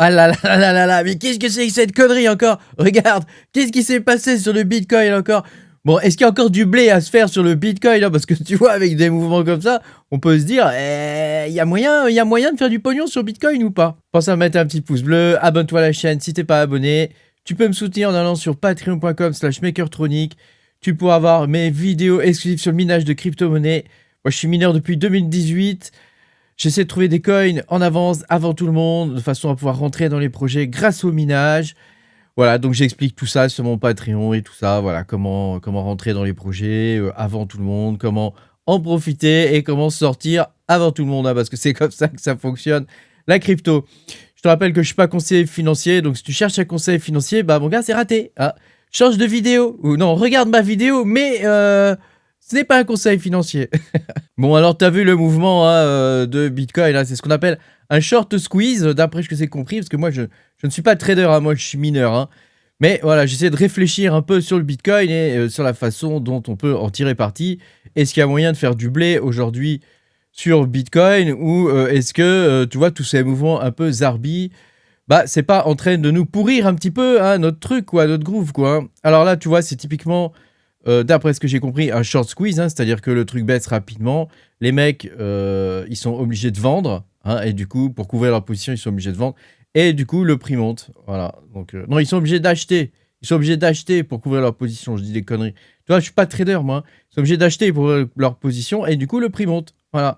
Ah là là là là là, mais qu'est-ce que c'est que cette connerie encore? Regarde, qu'est-ce qui s'est passé sur le Bitcoin encore? Bon, est-ce qu'il y a encore du blé à se faire sur le Bitcoin, hein? Parce que tu vois, avec des mouvements comme ça, on peut se dire, il y a moyen de faire du pognon sur Bitcoin ou pas? Pense à mettre un petit pouce bleu, abonne-toi à la chaîne si t'es pas abonné. Tu peux me soutenir en allant sur patreon.com/makertronic. Tu pourras avoir mes vidéos exclusives sur le minage de crypto-monnaies. Moi, je suis mineur depuis 2018. J'essaie de trouver des coins en avance, avant tout le monde, de façon à pouvoir rentrer dans les projets grâce au minage. Voilà, donc j'explique tout ça sur mon Patreon et tout ça. Voilà, comment rentrer dans les projets avant tout le monde, comment en profiter et comment sortir avant tout le monde, hein, parce que c'est comme ça que ça fonctionne, la crypto. Je te rappelle que je suis pas conseiller financier, donc si tu cherches un conseil financier, bah mon gars, c'est raté. Hein. Change de vidéo, ou non, regarde ma vidéo, mais ce n'est pas un conseil financier. Bon, alors, tu as vu le mouvement hein, de Bitcoin, là, c'est ce qu'on appelle un short squeeze, d'après ce que j'ai compris, parce que moi, je ne suis pas trader, hein, moi, je suis mineur. Hein. Mais voilà, j'essaie de réfléchir un peu sur le Bitcoin et sur la façon dont on peut en tirer parti. Est-ce qu'il y a moyen de faire du blé aujourd'hui sur Bitcoin ou est-ce que, tu vois, tous ces mouvements un peu zarbi, bah, c'est pas en train de nous pourrir un petit peu hein, notre truc, quoi, notre groove, quoi. Hein. Alors là, tu vois, c'est typiquement d'après ce que j'ai compris, un short squeeze, hein, c'est-à-dire que le truc baisse rapidement. Les mecs, ils sont obligés de vendre, hein, et du coup, pour couvrir leur position, ils sont obligés de vendre. Et du coup, le prix monte. Voilà. Donc, non, ils sont obligés d'acheter. Ils sont obligés d'acheter pour couvrir leur position. Je dis des conneries. Tu vois, je suis pas trader, moi. Ils sont obligés d'acheter pour leur position, et du coup, le prix monte. Voilà.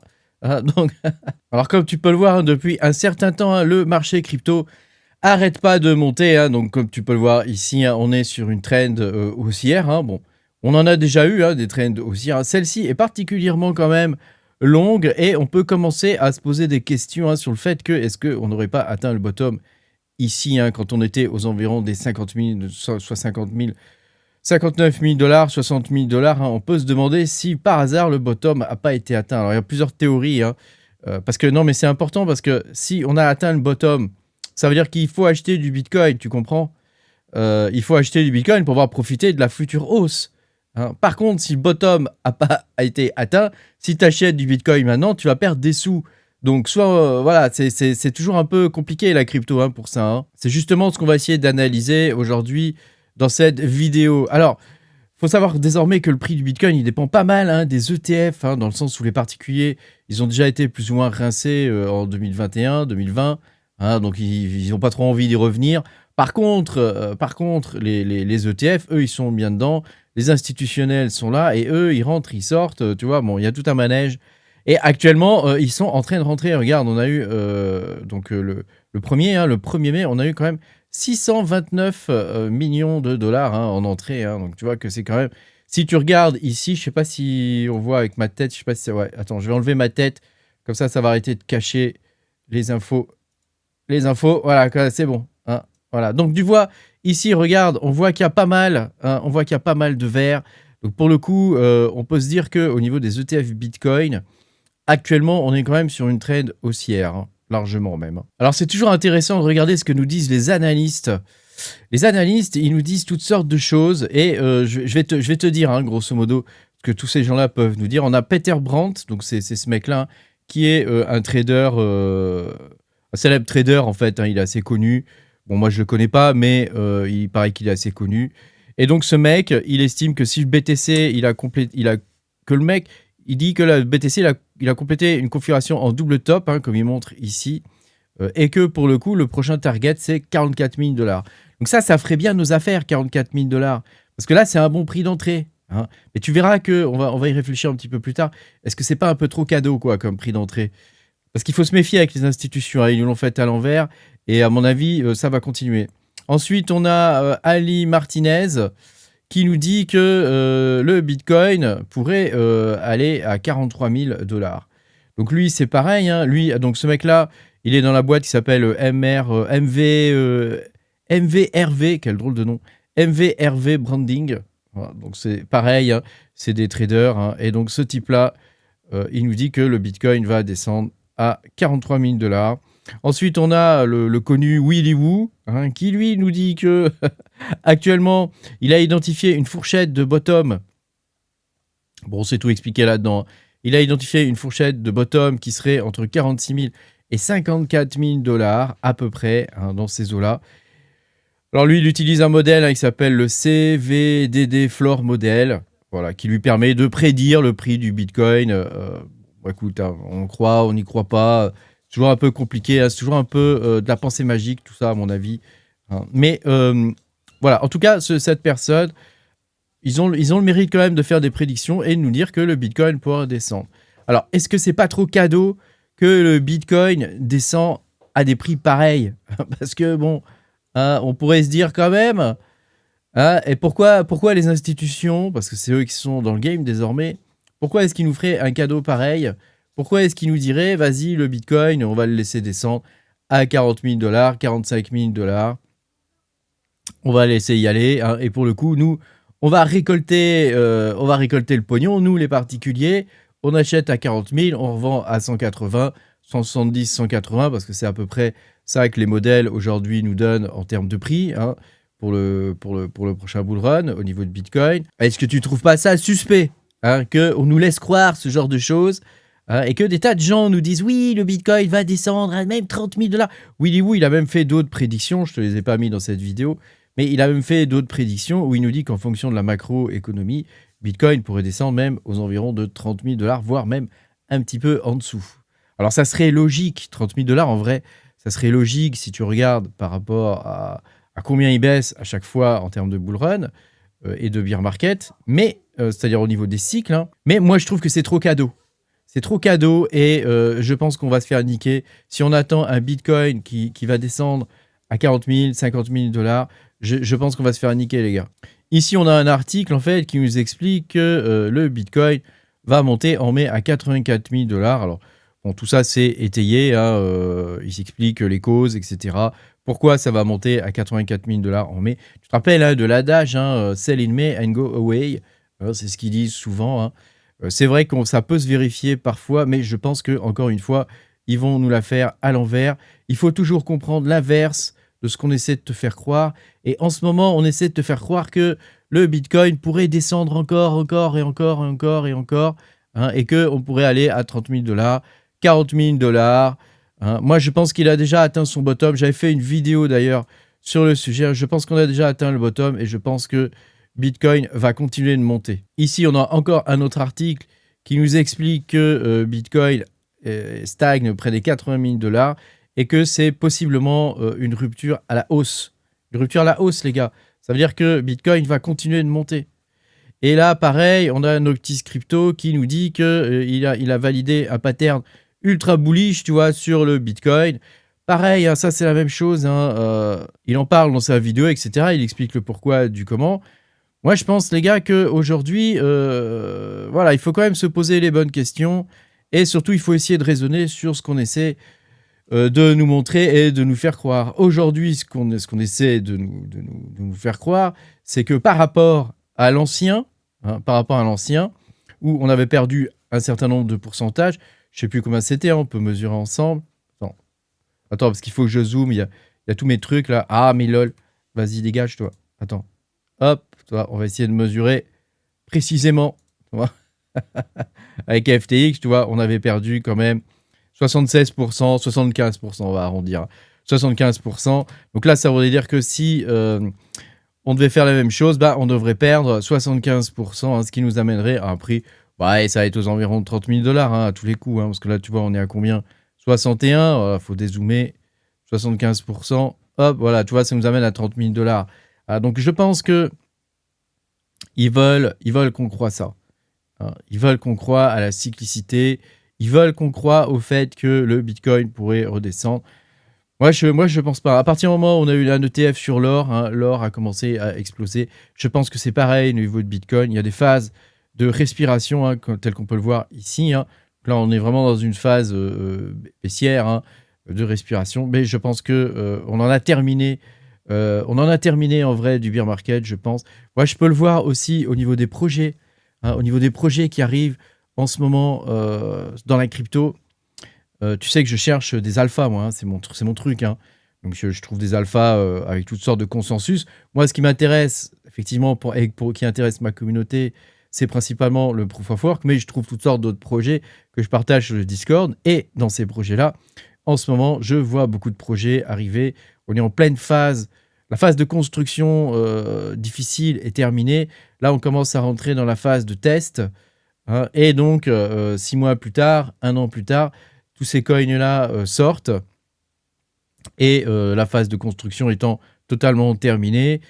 Donc, alors, comme tu peux le voir, hein, depuis un certain temps, hein, le marché crypto arrête pas de monter. Hein, donc, comme tu peux le voir ici, hein, on est sur une trend haussière. Hein, bon. On en a déjà eu hein, des trends haussières. Hein. Celle-ci est particulièrement quand même longue et on peut commencer à se poser des questions hein, sur le fait que est-ce qu'on n'aurait pas atteint le bottom ici hein, quand on était aux environs des 50 000, soit 50 000, 59 000 dollars, 60 000 dollars. Hein, on peut se demander si par hasard le bottom n'a pas été atteint. Alors il y a plusieurs théories. Hein, parce que non, mais c'est important parce que si on a atteint le bottom, ça veut dire qu'il faut acheter du Bitcoin, tu comprends? Il faut acheter du Bitcoin pour pouvoir profiter de la future hausse. Hein. Par contre, si le bottom a été atteint, si tu achètes du Bitcoin maintenant, tu vas perdre des sous. Donc, soit, voilà, c'est toujours un peu compliqué la crypto hein, pour ça. Hein. C'est justement ce qu'on va essayer d'analyser aujourd'hui dans cette vidéo. Alors, il faut savoir désormais que le prix du Bitcoin, il dépend pas mal hein, des ETF, hein, dans le sens où les particuliers, ils ont déjà été plus ou moins rincés en 2021, 2020. Hein, donc, ils n'ont pas trop envie d'y revenir. Par contre, les ETF, eux, ils sont bien dedans. Les institutionnels sont là et eux, ils rentrent, ils sortent. Tu vois, bon, il y a tout un manège. Et actuellement, ils sont en train de rentrer. Regarde, on a eu le 1er, hein, le 1er mai, on a eu quand même 629 millions de dollars hein, en entrée. Hein, donc tu vois que c'est quand même... Si tu regardes ici, je sais pas si on voit avec ma tête, je sais pas si c'est... Ouais, attends, je vais enlever ma tête. Comme ça va arrêter de cacher les infos. Les infos, voilà, c'est bon. Hein, voilà. Donc tu vois, ici, regarde, on voit qu'il y a pas mal, hein, on voit qu'il y a pas mal de verts. Donc pour le coup, on peut se dire qu'au niveau des ETF Bitcoin, actuellement, on est quand même sur une trend haussière, hein, largement même. Alors c'est toujours intéressant de regarder ce que nous disent les analystes. Les analystes, ils nous disent toutes sortes de choses et je vais te dire, hein, grosso modo, ce que tous ces gens-là peuvent nous dire. On a Peter Brandt, donc c'est ce mec-là, qui est un trader, un célèbre trader en fait, hein, il est assez connu. Bon, moi je le connais pas, mais il paraît qu'il est assez connu. Et donc ce mec, il estime que si le BTC, il dit que le BTC, il a complété une configuration en double top, hein, comme il montre ici, et que pour le coup, le prochain target, c'est 44 000 dollars. Donc ça ferait bien nos affaires, 44 000 dollars. Parce que là, c'est un bon prix d'entrée. Hein. Mais tu verras que, on va y réfléchir un petit peu plus tard, est-ce que c'est pas un peu trop cadeau, quoi, comme prix d'entrée? Parce qu'il faut se méfier avec les institutions. Hein. Ils nous l'ont fait à l'envers. Et à mon avis, ça va continuer. Ensuite, on a Ali Martinez qui nous dit que le Bitcoin pourrait aller à 43 000 dollars. Donc lui, c'est pareil. Hein. Lui, donc ce mec-là, il est dans la boîte qui s'appelle MVRV, quel drôle de nom, MVRV Branding. Voilà, donc c'est pareil, hein. C'est des traders. Hein. Et donc ce type-là, il nous dit que le Bitcoin va descendre à 43 000 dollars. Ensuite, on a le connu Willy Woo, hein, qui lui nous dit que actuellement, il a identifié une fourchette de bottom. Bon, c'est tout expliqué là-dedans. Il a identifié une fourchette de bottom qui serait entre 46 000 et 54 000 $ à peu près, hein, dans ces eaux-là. Alors lui, il utilise un modèle, hein, qui s'appelle le CVDD Floor Model, voilà, qui lui permet de prédire le prix du Bitcoin. Écoute, hein, on croit, on n'y croit pas. C'est toujours un peu compliqué, hein, c'est toujours un peu de la pensée magique, tout ça, à mon avis, hein. Mais voilà, en tout cas, cette personne, ils ont le mérite quand même de faire des prédictions et de nous dire que le Bitcoin pourra descendre. Alors, est-ce que c'est pas trop cadeau que le Bitcoin descend à des prix pareils? Parce que bon, hein, on pourrait se dire quand même, hein, et pourquoi les institutions, parce que c'est eux qui sont dans le game désormais, pourquoi est-ce qu'ils nous feraient un cadeau pareil? Pourquoi est-ce qu'ils nous diraient, vas-y, le Bitcoin, on va le laisser descendre à 40 000 $, 45 000 $, on va laisser y aller, hein, et pour le coup, nous, on va récolter le pognon, nous, les particuliers, on achète à 40 000, on revend à 180, 170, 180, parce que c'est à peu près ça que les modèles aujourd'hui nous donnent en termes de prix, hein, pour le prochain bull run au niveau de Bitcoin. Est-ce que tu trouves pas ça suspect, hein, qu'on nous laisse croire ce genre de choses, hein, et que des tas de gens nous disent oui, le Bitcoin va descendre à même 30 000 $. Willy Woo, il a même fait d'autres prédictions, je te les ai pas mis dans cette vidéo, mais il a même fait d'autres prédictions où il nous dit qu'en fonction de la macroéconomie, Bitcoin pourrait descendre même aux environs de 30 000 $, voire même un petit peu en dessous. Alors ça serait logique, 30 000 $ en vrai, ça serait logique si tu regardes par rapport à combien il baisse à chaque fois en termes de bull run et de bear market, mais c'est-à-dire au niveau des cycles, hein. Mais moi je trouve que c'est trop cadeau. C'est trop cadeau et je pense qu'on va se faire niquer. Si on attend un Bitcoin qui va descendre à 40 000, 50 000 $, je pense qu'on va se faire niquer, les gars. Ici, on a un article, en fait, qui nous explique que le Bitcoin va monter en mai à 84 000 $. Alors, bon, tout ça, c'est étayé, hein, il s'explique les causes, etc. Pourquoi ça va monter à 84 000 $ en mai? Tu te rappelles, hein, de l'adage, hein, sell in May and go away. C'est ce qu'ils disent souvent, hein. C'est vrai que ça peut se vérifier parfois, mais je pense que, encore une fois, ils vont nous la faire à l'envers. Il faut toujours comprendre l'inverse de ce qu'on essaie de te faire croire. Et en ce moment, on essaie de te faire croire que le Bitcoin pourrait descendre encore, hein, et qu'on pourrait aller à 30 000 $, 40 000 $. Hein. Moi, je pense qu'il a déjà atteint son bottom. J'avais fait une vidéo d'ailleurs sur le sujet. Je pense qu'on a déjà atteint le bottom et je pense que Bitcoin va continuer de monter. Ici, on a encore un autre article qui nous explique que Bitcoin stagne près des 80 000 $ et que c'est possiblement une rupture à la hausse. Une rupture à la hausse, les gars. Ça veut dire que Bitcoin va continuer de monter. Et là, pareil, on a Noctis Crypto qui nous dit qu'il a validé un pattern ultra bullish, tu vois, sur le Bitcoin. Pareil, hein, ça c'est la même chose, hein, il en parle dans sa vidéo, etc. Il explique le pourquoi du comment. Moi, je pense, les gars, qu'aujourd'hui, voilà, il faut quand même se poser les bonnes questions. Et surtout, il faut essayer de raisonner sur ce qu'on essaie de nous montrer et de nous faire croire. Aujourd'hui, ce qu'on essaie de nous faire croire, c'est que par rapport à l'ancien, hein, où on avait perdu un certain nombre de pourcentages, je ne sais plus combien c'était, hein, on peut mesurer ensemble. Attends, parce qu'il faut que je zoome, il y a tous mes trucs là. Ah, mais lol, vas-y, dégage-toi. Attends, hop, toi, on va essayer de mesurer précisément. Tu vois avec FTX, tu vois, on avait perdu quand même 76%, 75%, on va arrondir. 75%. Donc là, ça voudrait dire que si on devait faire la même chose, bah, on devrait perdre 75%, hein, ce qui nous amènerait à un prix, ouais, ça va être aux environs de 30 000 $, hein, à tous les coups, hein, parce que là, tu vois, on est à combien? 61, voilà, faut dézoomer, 75%, hop, voilà, tu vois, ça nous amène à 30 000 $. Ah, donc je pense que ils veulent qu'on croie ça. Hein. Ils veulent qu'on croie à la cyclicité, ils veulent qu'on croie au fait que le Bitcoin pourrait redescendre. Moi, je pense pas. À partir du moment où on a eu un ETF sur l'or, hein, l'or a commencé à exploser. Je pense que c'est pareil au niveau de Bitcoin. Il y a des phases de respiration, hein, tel qu'on peut le voir ici. Hein. Là, on est vraiment dans une phase baissière, hein, de respiration. Mais je pense que on en a terminé. On en a terminé en vrai du bear market, je pense. Moi, je peux le voir aussi au niveau des projets, hein, au niveau des projets qui arrivent en ce moment dans la crypto. Tu sais que je cherche des alphas, moi, hein, c'est mon truc. Hein. Donc, je trouve des alphas avec toutes sortes de consensus. Moi, ce qui m'intéresse, effectivement, qui intéresse ma communauté, c'est principalement le Proof of Work, mais je trouve toutes sortes d'autres projets que je partage sur le Discord. Et dans ces projets-là, en ce moment, je vois beaucoup de projets arriver. On est en pleine phase. La phase de construction difficile est terminée. Là, on commence à rentrer dans la phase de test. Hein, et donc, 6 mois plus tard, 1 an plus tard, tous ces coins-là sortent. Et la phase de construction étant totalement terminée.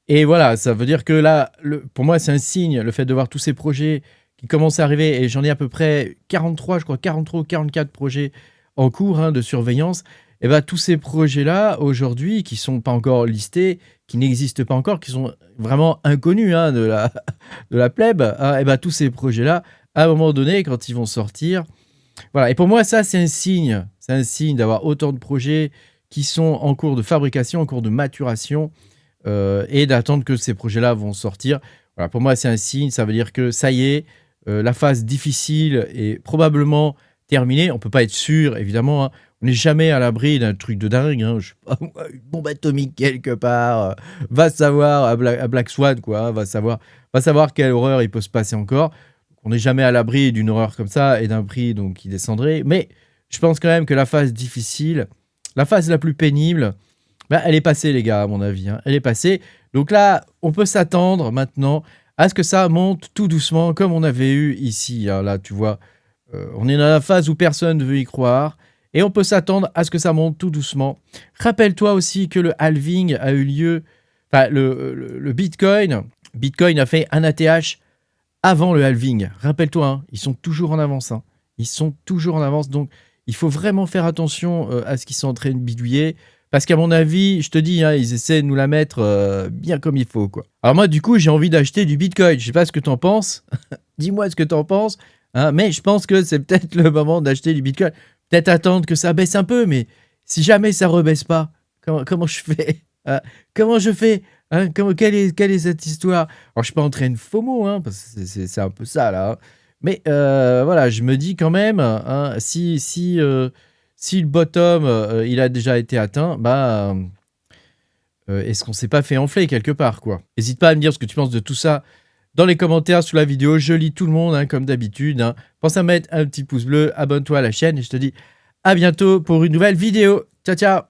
Et voilà, ça veut dire que là, pour moi, c'est un signe, le fait de voir tous ces projets qui commencent à arriver. Et j'en ai à peu près 43, je crois, 43 ou 44 projets en cours hein, de surveillance. Et bien, tous ces projets-là, aujourd'hui, qui ne sont pas encore listés, qui n'existent pas encore, qui sont vraiment inconnus hein, de la plèbe, hein, et ben, tous ces projets-là, à un moment donné, quand ils vont sortir, voilà. Et pour moi, ça, c'est un signe. C'est un signe d'avoir autant de projets qui sont en cours de fabrication, en cours de maturation, et d'attendre que ces projets-là vont sortir. Voilà, pour moi, c'est un signe. Ça veut dire que ça y est, la phase difficile est probablement terminée. On ne peut pas être sûr, évidemment. Hein. On n'est jamais à l'abri d'un truc de dingue. Hein. Je sais pas, une bombe atomique quelque part. Va savoir, à Black Swan, quoi. Hein, va savoir quelle horreur il peut se passer encore. On n'est jamais à l'abri d'une horreur comme ça et d'un prix donc, qui descendrait. Mais je pense quand même que la phase difficile, la phase la plus pénible, bah, elle est passée, les gars, à mon avis. Hein. Elle est passée. Donc là, on peut s'attendre maintenant à ce que ça monte tout doucement, comme on avait eu ici. Hein. Là, tu vois, on est dans la phase où personne ne veut y croire. Et on peut s'attendre à ce que ça monte tout doucement. Rappelle-toi aussi que le halving a eu lieu... Enfin, le Bitcoin a fait un ATH avant le halving. Rappelle-toi, hein, ils sont toujours en avance. Hein. Ils sont toujours en avance. Donc, il faut vraiment faire attention à ce qu'ils sont en train de bidouiller. Parce qu'à mon avis, je te dis, hein, ils essaient de nous la mettre bien comme il faut. Quoi. Alors moi, du coup, j'ai envie d'acheter du Bitcoin. Je sais pas ce que tu en penses. Dis-moi ce que tu en penses. Hein, mais je pense que c'est peut-être le moment d'acheter du Bitcoin. Peut-être attendre que ça baisse un peu. Mais si jamais ça rebaisse pas, comment je fais hein. Comment je fais hein, quelle est cette histoire? Alors, je suis pas en train de FOMO, hein, parce que c'est un peu ça, là. Hein. Mais voilà, je me dis quand même, hein, si le bottom, il a déjà été atteint, bah, est-ce qu'on s'est pas fait enfler quelque part, quoi? N'hésite pas à me dire ce que tu penses de tout ça dans les commentaires sous la vidéo. Je lis tout le monde, hein, comme d'habitude. Hein. Pense à mettre un petit pouce bleu, abonne-toi à la chaîne, et je te dis à bientôt pour une nouvelle vidéo. Ciao, ciao!